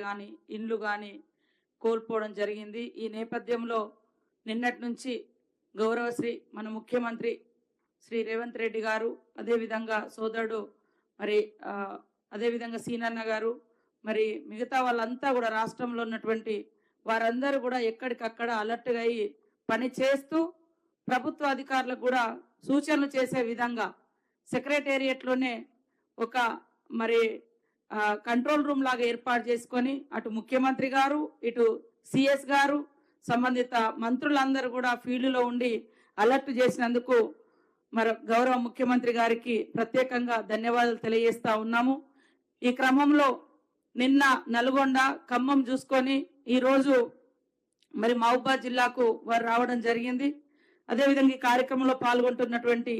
కానీ ఇండ్లు కానీ కోల్పోవడం జరిగింది. ఈ నేపథ్యంలో నిన్నటి నుంచి గౌరవశ్రీ మన ముఖ్యమంత్రి శ్రీ రేవంత్ రెడ్డి గారు, అదేవిధంగా సోదరుడు మరి అదేవిధంగా సీనన్న గారు, మరి మిగతా వాళ్ళంతా కూడా రాష్ట్రంలో ఉన్నటువంటి వారందరూ కూడా ఎక్కడికక్కడ అలర్ట్గా అయ్యి పని చేస్తూ ప్రభుత్వ అధికారులకు కూడా సూచనలు చేసే విధంగా సెక్రటేరియట్లోనే ఒక మరి కంట్రోల్ రూమ్ లాగా ఏర్పాటు చేసుకొని అటు ముఖ్యమంత్రి గారు, ఇటు సిఎస్ గారు, సంబంధిత మంత్రులందరూ కూడా ఫీల్డ్లో ఉండి అలర్ట్ చేసినందుకు మరి గౌరవ ముఖ్యమంత్రి గారికి ప్రత్యేకంగా ధన్యవాదాలు తెలియజేస్తా ఉన్నాము. ఈ క్రమంలో నిన్న నల్గొండ, ఖమ్మం చూసుకొని ఈరోజు మరి మహబూబాద్ జిల్లాకు వారు రావడం జరిగింది. అదేవిధంగా ఈ కార్యక్రమంలో పాల్గొంటున్నటువంటి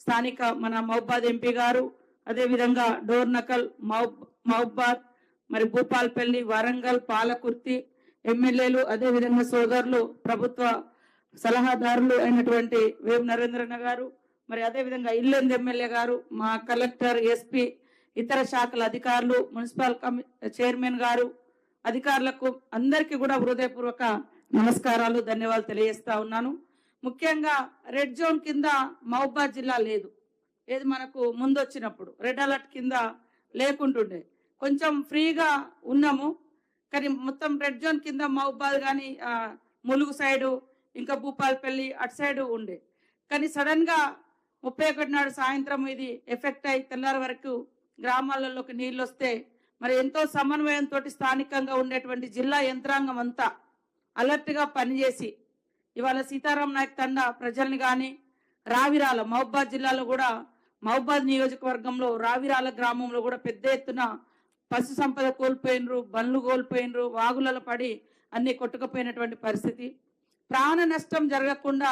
స్థానిక మన మహబూబాద్ ఎంపీ గారు, అదేవిధంగా డోర్నకల్, మహబూబాద్, మరి భూపాల్పల్లి, వరంగల్, పాలకుర్తి ఎమ్మెల్యేలు, అదేవిధంగా సోదరులు, ప్రభుత్వ సలహాదారులు అయినటువంటి వేం నరేంద్రన్న గారు, మరి అదేవిధంగా ఇల్లెందు ఎమ్మెల్యే గారు, మా కలెక్టర్, ఎస్పీ, ఇతర శాఖల అధికారులు, మున్సిపల్ చైర్మన్ గారు, అధికారులకు అందరికీ కూడా హృదయపూర్వక నమస్కారాలు, ధన్యవాదాలు తెలియజేస్తా ఉన్నాను. ముఖ్యంగా రెడ్ జోన్ కింద మహబూబాద్ జిల్లా లేదు. ఏది మనకు ముందు వచ్చినప్పుడు రెడ్ అలర్ట్ కింద లేకుంటుండే, కొంచెం ఫ్రీగా ఉన్నాము. కానీ మొత్తం రెడ్ జోన్ కింద మహబూబాద్ కానీ ములుగు సైడు, ఇంకా భూపాల్పల్లి అటు సైడు ఉండే. కానీ సడన్ గా 31 నాడు సాయంత్రం ఇది ఎఫెక్ట్ అయి తెల్లారి వరకు గ్రామాలలోకి నీళ్ళు వస్తే మరి ఎంతో సమన్వయంతో స్థానికంగా ఉండేటువంటి జిల్లా యంత్రాంగం అంతా అలర్ట్ గా పనిచేసి ఇవాళ సీతారాం నాయక్ తండా ప్రజల్ని కానీ రావిరాల మహబూబాద్ జిల్లాలో కూడా మహబూబాద్ నియోజకవర్గంలో రావిరాల గ్రామంలో కూడా పెద్ద ఎత్తున పశు సంపద కోల్పోయినరు, బండ్లు కోల్పోయినరు, వాగులలో పడి అన్ని కొట్టుకుపోయినటువంటి పరిస్థితి. ప్రాణ నష్టం జరగకుండా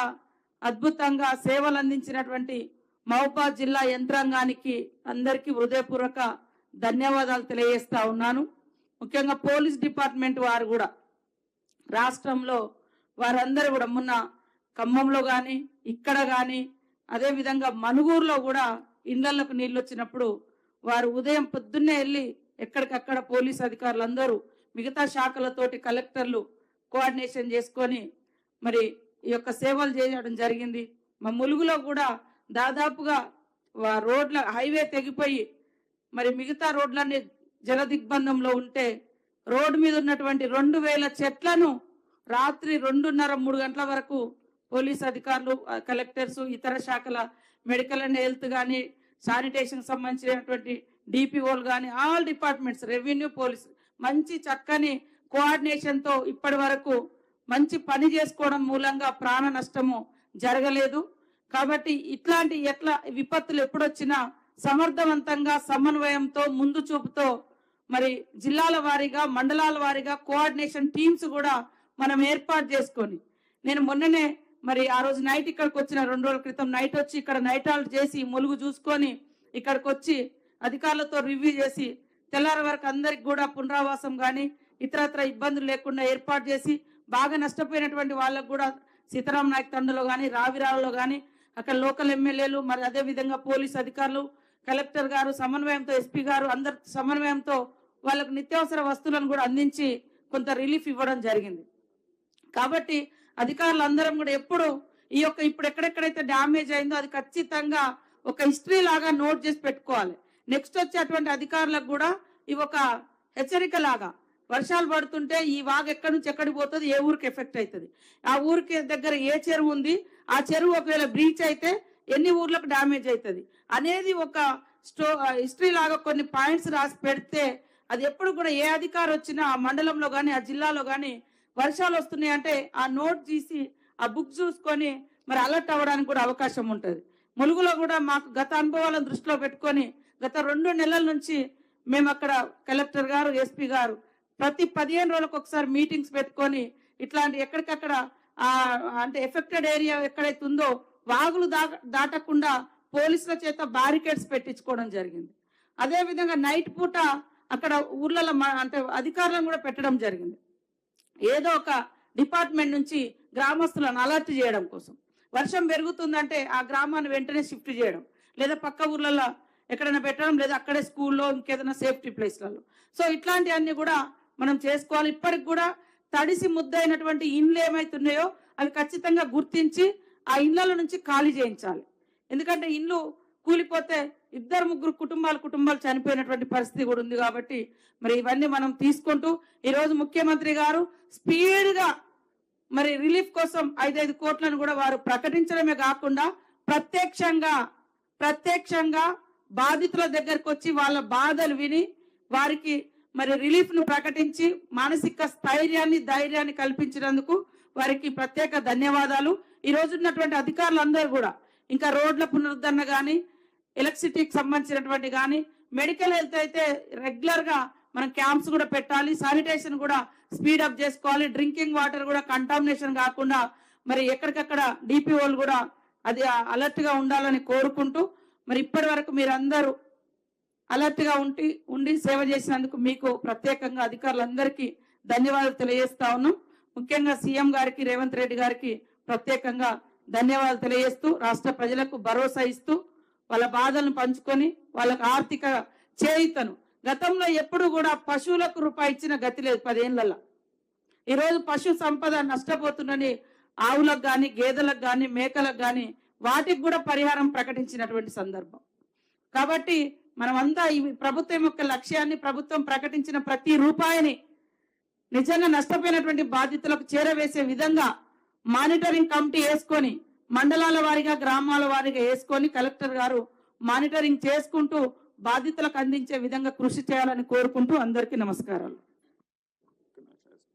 అద్భుతంగా సేవలు అందించినటువంటి మహబూబాద్ జిల్లా యంత్రాంగానికి అందరికీ హృదయపూర్వక ధన్యవాదాలు తెలియజేస్తా ఉన్నాను. ముఖ్యంగా పోలీస్ డిపార్ట్మెంట్ వారు కూడా రాష్ట్రంలో వారందరూ కూడా మొన్న ఖమ్మంలో కానీ ఇక్కడ కానీ అదేవిధంగా మనుగూరులో కూడా ఇళ్లకు నీళ్ళు వచ్చినప్పుడు వారు ఉదయం పొద్దున్నే వెళ్ళి ఎక్కడికక్కడ పోలీస్ అధికారులందరూ మిగతా శాఖలతోటి కలెక్టర్లు కోఆర్డినేషన్ చేసుకొని మరి ఈ యొక్క సేవలు చేయడం జరిగింది. మా ములుగులో కూడా దాదాపుగా రోడ్ల హైవే తెగిపోయి మరి మిగతా రోడ్లన్నీ జల దిగ్బంధంలో ఉంటే రోడ్డు మీద ఉన్నటువంటి 2000 చెట్లను రాత్రి 2:30-3 గంటల వరకు పోలీస్ అధికారులు, కలెక్టర్స్, ఇతర శాఖల మెడికల్ అండ్ హెల్త్ కానీ, శానిటేషన్ సంబంధించినటువంటి డిపిఓలు కానీ, ఆల్ డిపార్ట్మెంట్స్, రెవెన్యూ, పోలీస్ మంచి చక్కని కోఆర్డినేషన్తో ఇప్పటి వరకు మంచి పని చేసుకోవడం మూలంగా ప్రాణ నష్టము జరగలేదు. కాబట్టి ఇట్లాంటి విపత్తులు ఎప్పుడొచ్చినా సమర్థవంతంగా సమన్వయంతో ముందు చూపుతో మరి జిల్లాల వారీగా, మండలాల వారీగా కోఆర్డినేషన్ టీమ్స్ కూడా మనం ఏర్పాటు చేసుకొని, నేను మొన్ననే మరి ఆ రోజు నైట్ ఇక్కడికి వచ్చిన 2 రోజుల క్రితం నైట్ వచ్చి ఇక్కడ నైట్ హాల్ట్ చేసి ములుగు చూసుకొని ఇక్కడికి వచ్చి అధికారులతో రివ్యూ చేసి తెల్లారి వరకు అందరికి కూడా పునరావాసం కానీ ఇతరత్ర ఇబ్బందులు లేకుండా ఏర్పాటు చేసి బాగా నష్టపోయినటువంటి వాళ్ళకు కూడా సీతారాం నాయక్ తండలో కానీ రావిరాలలో కానీ అక్కడ లోకల్ ఎమ్మెల్యేలు, మరి అదే విధంగా పోలీస్ అధికారులు, కలెక్టర్ గారు సమన్వయంతో, ఎస్పీ గారు అందరి సమన్వయంతో వాళ్ళకు నిత్యావసర వస్తువులను కూడా అందించి కొంత రిలీఫ్ ఇవ్వడం జరిగింది. కాబట్టి అధికారులందరం కూడా ఎప్పుడు ఇప్పుడు ఎక్కడెక్కడైతే డ్యామేజ్ అయిందో అది ఖచ్చితంగా ఒక హిస్టరీ లాగా నోట్ చేసి పెట్టుకోవాలి. నెక్స్ట్ వచ్చేటువంటి అధికారులకు కూడా ఇవి ఒక హెచ్చరిక లాగా, వర్షాలు పడుతుంటే ఈ వాగు ఎక్కడి నుంచి ఎక్కడికి పోతుంది, ఏ ఊరికి ఎఫెక్ట్ అవుతుంది, ఆ ఊరికి దగ్గర ఏ చెరువు ఉంది, ఆ చెరువు ఒకవేళ బ్రీచ్ అయితే ఎన్ని ఊర్లకు డ్యామేజ్ అవుతుంది అనేది ఒక హిస్టరీ లాగా కొన్ని పాయింట్స్ రాసి పెడితే అది ఎప్పుడు కూడా ఏ అధికారి వచ్చినా ఆ మండలంలో కానీ ఆ జిల్లాలో కానీ వర్షాలు వస్తున్నాయి అంటే ఆ నోట్ తీసి ఆ బుక్ చూసుకొని మరి అలర్ట్ అవ్వడానికి కూడా అవకాశం ఉంటుంది. ములుగులో కూడా మాకు గత అనుభవాలను దృష్టిలో పెట్టుకొని గత 2 నెలల నుంచి మేము అక్కడ కలెక్టర్ గారు, ఎస్పీ గారు ప్రతి 15 రోజులకు ఒకసారి మీటింగ్స్ పెట్టుకొని ఇట్లాంటి ఎక్కడికక్కడ అంటే ఎఫెక్టెడ్ ఏరియా ఎక్కడైతే ఉందో వాగులు దాటకుండా పోలీసుల చేత బ్యారికేడ్స్ పెట్టించుకోవడం జరిగింది. అదే విధంగా నైట్ పూట అక్కడ ఊర్లలో అంటే అధికారులను కూడా పెట్టడం జరిగింది. ఏదో ఒక డిపార్ట్మెంట్ నుంచి గ్రామస్తులను అలర్ట్ చేయడం కోసం. వర్షం పెరుగుతుందంటే ఆ గ్రామాన్ని వెంటనే షిఫ్ట్ చేయడం, లేదా పక్క ఊర్లలో ఎక్కడైనా పెట్టడం, లేదా అక్కడే స్కూల్లో ఇంకేదైనా సేఫ్టీ ప్లేస్లలో. సో ఇట్లాంటివన్నీ కూడా మనం చేసుకోవాలి. ఇప్పటికి కూడా తడిసి ముద్దైనటువంటి ఇండ్లు ఏమైతున్నాయో అవి ఖచ్చితంగా గుర్తించి ఆ ఇళ్ల నుంచి ఖాళీ చేయించాలి. ఎందుకంటే ఇండ్లు కూలిపోతే 2-3 కుటుంబాలు చనిపోయినటువంటి పరిస్థితి కూడా ఉంది. కాబట్టి మరి ఇవన్నీ మనం తీసుకుంటూ ఈరోజు ముఖ్యమంత్రి గారు స్పీడ్గా మరి రిలీఫ్ కోసం 5 కోట్లను కూడా వారు ప్రకటించడమే కాకుండా ప్రత్యక్షంగా బాధితుల దగ్గరకు వచ్చి వాళ్ళ బాధలు విని వారికి మరి రిలీఫ్ ను ప్రకటించి మానసిక ధైర్యాన్ని కల్పించినందుకు వారికి ప్రత్యేక ధన్యవాదాలు. ఈ రోజు ఉన్నటువంటి అధికారులందరూ కూడా ఇంకా రోడ్ల పునరుద్ధరణ కానీ, ఎలక్ట్రిసిటీకి సంబంధించినటువంటి కానీ, మెడికల్ హెల్త్ అయితే రెగ్యులర్ గా మనం క్యాంప్స్ కూడా పెట్టాలి, శానిటేషన్ కూడా స్పీడప్ చేసుకోవాలి, డ్రింకింగ్ వాటర్ కూడా కంటామినేషన్ కాకుండా మరి ఎక్కడికక్కడ డిపిఓలు కూడా అది అలర్ట్ గా ఉండాలని కోరుకుంటూ మరి ఇప్పటి వరకు మీరందరూ అలర్ట్ గా ఉండి సేవ చేసినందుకు మీకు ప్రత్యేకంగా అధికారులందరికీ ధన్యవాదాలు తెలియజేస్తా ఉన్నాం. ముఖ్యంగా సీఎం గారికి, రేవంత్ రెడ్డి గారికి ప్రత్యేకంగా ధన్యవాదాలు తెలియజేస్తూ రాష్ట్ర ప్రజలకు భరోసా ఇస్తూ వాళ్ళ బాధలను పంచుకొని వాళ్ళకు ఆర్థిక చేయూతను గతంలో ఎప్పుడు కూడా పశువులకు రూపాయి ఇచ్చిన గతి లేదు 10 ఏళ్లలో. ఈరోజు పశు సంపద నష్టపోతుందని ఆవులకు కానీ, గేదెలకు కానీ, మేకలకు కానీ వాటికి కూడా పరిహారం ప్రకటించినటువంటి సందర్భం. కాబట్టి మనమంతా ఈ ప్రభుత్వం యొక్క లక్ష్యాన్ని, ప్రభుత్వం ప్రకటించిన ప్రతి రూపాయిని నిజంగా నష్టపోయినటువంటి బాధితులకు చేరవేసే విధంగా మానిటరింగ్ కమిటీ వేసుకొని మండలాల వారీగా, గ్రామాల వారీగా వేసుకొని కలెక్టర్ గారు మానిటరింగ్ చేసుకుంటూ బాధితులకు అందించే విధంగా కృషి చేయాలని కోరుకుంటూ అందరికీ నమస్కారాలు.